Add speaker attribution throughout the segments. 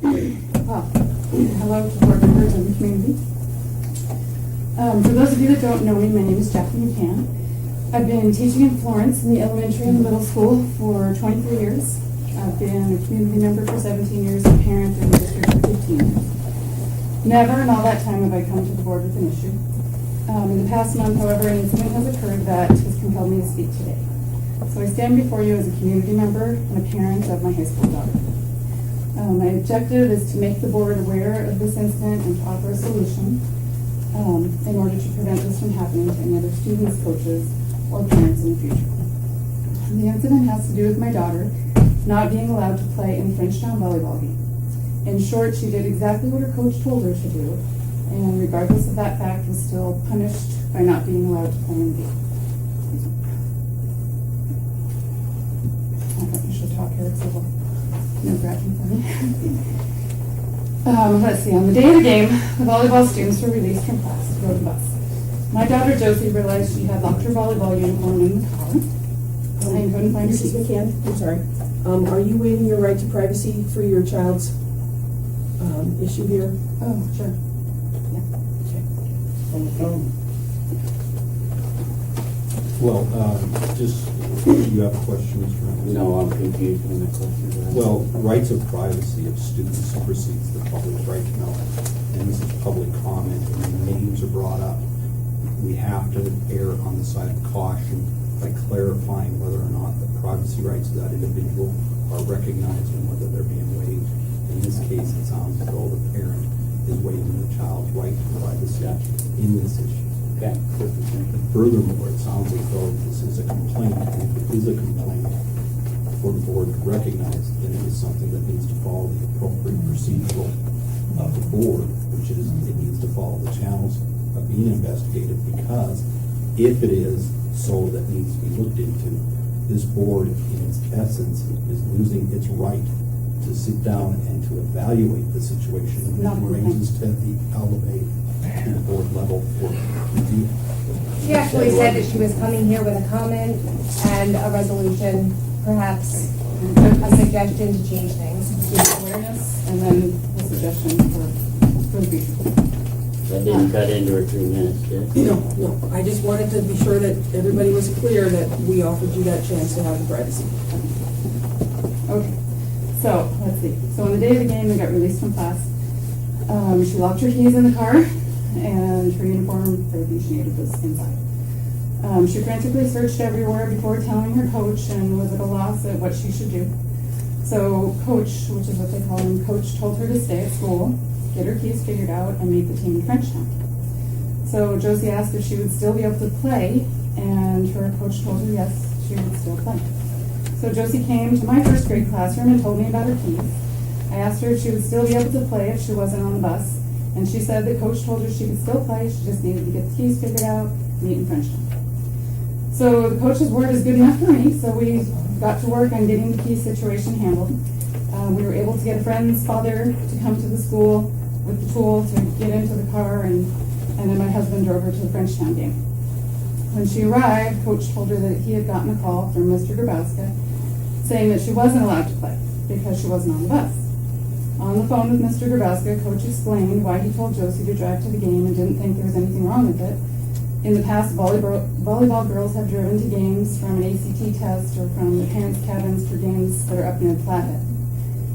Speaker 1: Well, hello to board members and the community. For those of you that don't know me, my name is Jackie McCann. I've been teaching in Florence in the elementary and the middle school for 23 years. I've been a community member for 17 years, a parent in the district for 15 years. Never in all that time have I come to the board with an issue. In the past month, however, an incident has occurred that has compelled me to speak today. So I stand before you as a community member and a parent of my high school daughter. My objective is to make the board aware of this incident and to offer a solution in order to prevent this from happening to any other students, coaches, or parents in the future. And the incident has to do with my daughter not being allowed to play in the Frenchtown volleyball game. In short, she did exactly what her coach told her to do, and regardless of that fact, was still punished by not being allowed to play in the game. I thought you should talk here, so no grabbing for me. Let's see, on the day of the game, the volleyball students were released from class to go to the bus. My daughter Josie realized she had locked her volleyball uniform in the car and couldn't find her
Speaker 2: Mrs.
Speaker 1: keys.
Speaker 2: McCann, I'm sorry. Are you waiving your right to privacy for your child's issue here?
Speaker 1: Oh, sure. Yeah.
Speaker 3: Well, just, you have a question, Mr. Reynolds?
Speaker 4: No, I'm confused on the question.
Speaker 3: Well, rights of privacy of students supersedes the public's right to know. And this is public comment, and when names are brought up, we have to err on the side of caution by clarifying whether or not the privacy rights of that individual are recognized and whether they're being waived. In this case, it sounds as though the parent is waiving the child's right to privacy in this issue.
Speaker 4: Okay.
Speaker 3: Furthermore, it sounds as though this is a complaint, and if it is a complaint, for the board to recognize that it is something that needs to follow the appropriate procedural of the board, which is it needs to follow the channels of being investigated, because if it is so that needs to be looked into, this board in its essence is losing its right to sit down and to evaluate the situation and
Speaker 1: Not
Speaker 3: make arrangements to the elevate to the board level for review.
Speaker 5: She actually said that she was coming here with a comment and a resolution, perhaps a suggestion to change things.
Speaker 1: Just awareness and then a suggestion for the future.
Speaker 4: That didn't cut into her 3 minutes, did it?
Speaker 2: No. I just wanted to be sure that everybody was clear that we offered you that chance to have the privacy.
Speaker 1: Okay, so let's see. So on the day of the game, they got released from class. She locked her keys in the car, and her uniform, everything she needed was inside. She frantically searched everywhere before telling her coach and was at a loss at what she should do. So coach, which is what they call him, coach told her to stay at school, get her keys figured out, and meet the team in Frenchtown. So Josie asked if she would still be able to play, and her coach told her yes, she would still play. So Josie came to my first grade classroom and told me about her keys. I asked her if she would still be able to play if she wasn't on the bus, and she said that coach told her she could still play, she just needed to get the keys figured out, meet in Frenchtown. So the coach's word is good enough for me, so we got to work on getting the key situation handled. We were able to get a friend's father to come to the school with the tool to get into the car, and then my husband drove her to the Frenchtown game. When she arrived, coach told her that he had gotten a call from Mr. Grabowska saying that she wasn't allowed to play because she wasn't on the bus. On the phone with Mr. Grabowska, coach explained why he told Josie to drive to the game and didn't think there was anything wrong with it. In the past, volleyball girls have driven to games from an ACT test or from the parents' cabins for games that are up near the Flathead.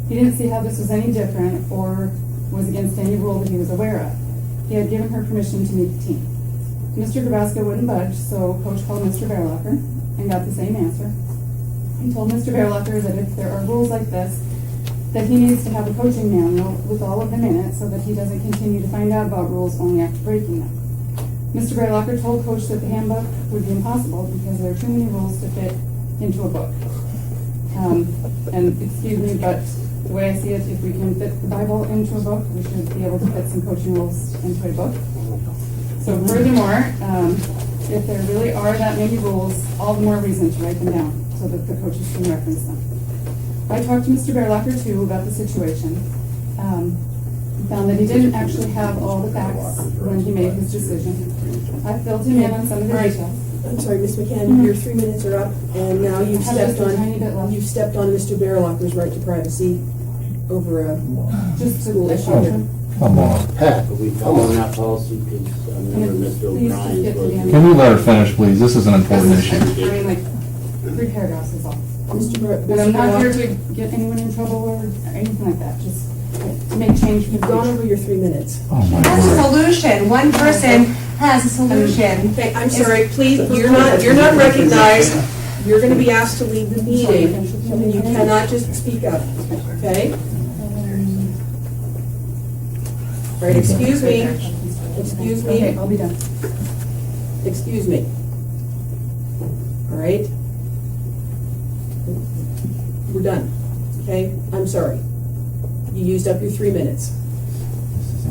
Speaker 1: He didn't see how this was any different or was against any rule that he was aware of. He had given her permission to meet the team. Mr. Grabowska wouldn't budge, so coach called Mr. Bearlocker and got the same answer. He told Mr. Bearlocker that if there are rules like this, that he needs to have a coaching manual with all of them in it so that he doesn't continue to find out about rules only after breaking them. Mr. Bearlocker told coach that the handbook would be impossible because there are too many rules to fit into a book. And excuse me, but the way I see it, if we can fit the Bible into a book, we should be able to fit some coaching rules into a book. So furthermore, if there really are that many rules, all the more reason to write them down so that the coaches can reference them. I talked to Mr. Bearlocker too about the situation. Found that he didn't actually have all the facts when he made his decision. I filled him in on some of the details.
Speaker 2: I'm sorry, Ms. McCann, your 3 minutes are up, and now you've
Speaker 1: I have just
Speaker 2: stepped
Speaker 1: a tiny bit left.
Speaker 2: on Mr. Bearlocker's right to privacy. over a
Speaker 1: Just
Speaker 2: school
Speaker 1: a
Speaker 2: issue.
Speaker 1: caution.
Speaker 6: Come on, Pat.
Speaker 4: Are we following that policy, because I remember Mr.
Speaker 1: Please just
Speaker 4: O'Brien's
Speaker 1: get to the
Speaker 4: was.
Speaker 1: end.
Speaker 6: Can you let her finish, please? This is an important issue.
Speaker 1: I mean, like, 3 paragraphs is all. And I'm not here to get anyone in trouble or anything like that, just to make change for the
Speaker 2: You've gone
Speaker 1: future.
Speaker 2: over your 3 minutes.
Speaker 6: Oh, my
Speaker 5: That's a
Speaker 6: word.
Speaker 5: solution. One person has a solution.
Speaker 2: Okay, I'm sorry, please, you're not recognized. You're gonna be asked to leave the meeting, and you cannot just speak up, okay? All right, excuse me, excuse
Speaker 1: Okay,
Speaker 2: me,
Speaker 1: I'll be done.
Speaker 2: excuse me. All right? We're done, okay? I'm sorry. You used up your 3 minutes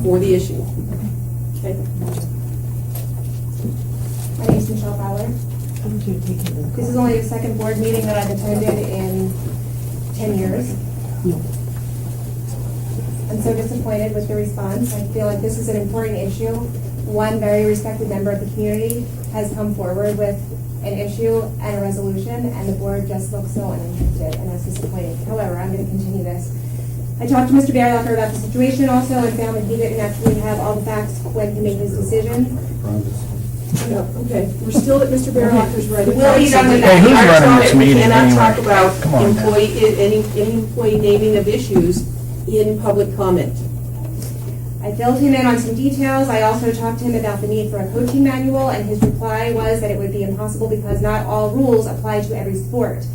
Speaker 2: for the issue, okay?
Speaker 5: My name is Michelle Fowler. This is only the second board meeting that I've attended in 10 years. I'm so disappointed with the response. I feel like this is an important issue. One very respected member of the community has come forward with an issue and a resolution, and the board just looks so uninterested, and that's disappointing. However, I'm going to continue this. I talked to Mr. Barryocker about the situation also and found that he didn't actually have all the facts when he made his decision.
Speaker 2: No, okay, we're still at Mr. Barrylocker's right.
Speaker 5: We'll be done with that.
Speaker 6: Hey, who's running this meeting
Speaker 2: We cannot
Speaker 6: anyway?
Speaker 2: talk about
Speaker 6: Come on now.
Speaker 2: any employee naming of issues in public comment.
Speaker 5: I filled him in on some details. I also talked to him about the need for a coaching manual, and his reply was that it would be impossible because not all rules apply to every sport.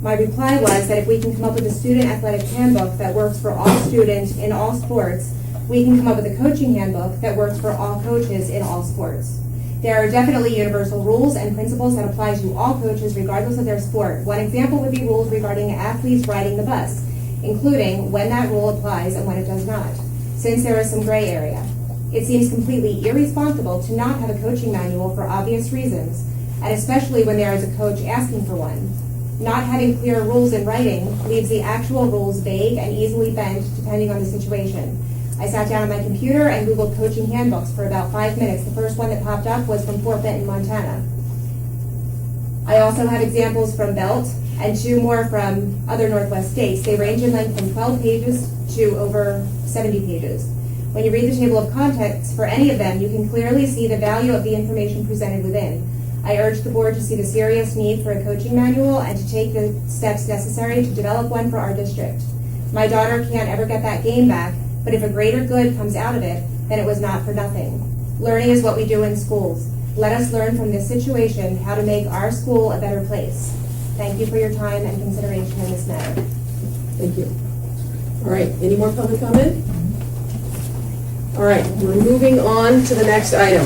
Speaker 5: My reply was that if we can come up with a student athletic handbook that works for all students in all sports, we can come up with a coaching handbook that works for all coaches in all sports. There are definitely universal rules and principles that apply to all coaches regardless of their sport. One example would be rules regarding athletes riding the bus, including when that rule applies and when it does not, since there is some gray area. It seems completely irresponsible to not have a coaching manual for obvious reasons, and especially when there is a coach asking for one. Not having clear rules in writing leaves the actual rules vague and easily bent depending on the situation. I sat down on my computer and Googled coaching handbooks for about 5 minutes. The first one that popped up was from Fort Benton, Montana. I also have examples from Belt and 2 more from other Northwest states. They range in length from 12 pages to over 70 pages. When you read the table of contents for any of them, you can clearly see the value of the information presented within. I urge the board to see the serious need for a coaching manual and to take the steps necessary to develop one for our district. My daughter can't ever get that game back, but if a greater good comes out of it, then it was not for nothing. Learning is what we do in schools. Let us learn from this situation how to make our school a better place. Thank you for your time and consideration in this matter.
Speaker 2: Thank you. All right, any more public comment? All right, we're moving on to the next item.